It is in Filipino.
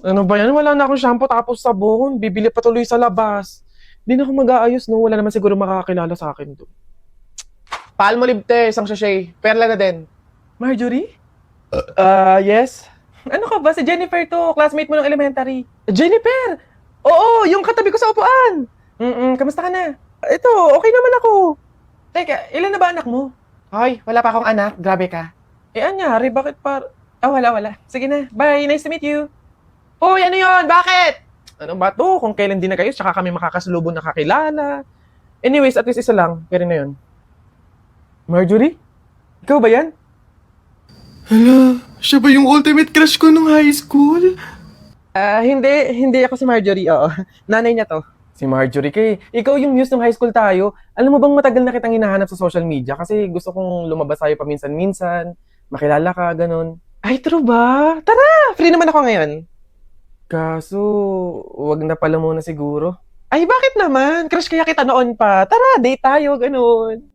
Ano ba yan? Wala na akong shampoo tapos sabon. Bibili pa tuloy sa labas. Hindi na ako mag-aayos, no? Wala naman siguro makakakilala sa akin doon. Palmolive te, isang sachet. Perla na din. Marjorie? Yes? Ano ka ba? Si Jennifer to. Classmate mo ng elementary. Jennifer! Oo, yung katabi ko sa upuan. Kamusta ka na? Ito, okay naman ako. Teka, ilan na ba anak mo? Hoy, wala pa akong anak. Grabe ka. Anyari, bakit wala. Sige na, bye, nice to meet you. Hoy, ano yon? Bakit? Ano ba to? Kung kailan din na kayo, tsaka kami makakasalubong nakakilala. Anyways, at least isa lang. Pero na yun. Marjorie? Ikaw ba yan? Hala, siya ba yung ultimate crush ko nung high school? Hindi ako si Marjorie, oo. Nanay niya to. Si Marjorie kay, ikaw yung muse ng high school tayo. Alam mo bang matagal na kitang hinahanap sa social media kasi gusto kong lumabas tayo paminsan-minsan, makilala ka, ganun. Ay, true ba? Tara! Free naman ako ngayon. Kaso, wag na pala muna siguro. Ay, bakit naman? Crush kaya kita noon pa. Tara, date tayo, ganun.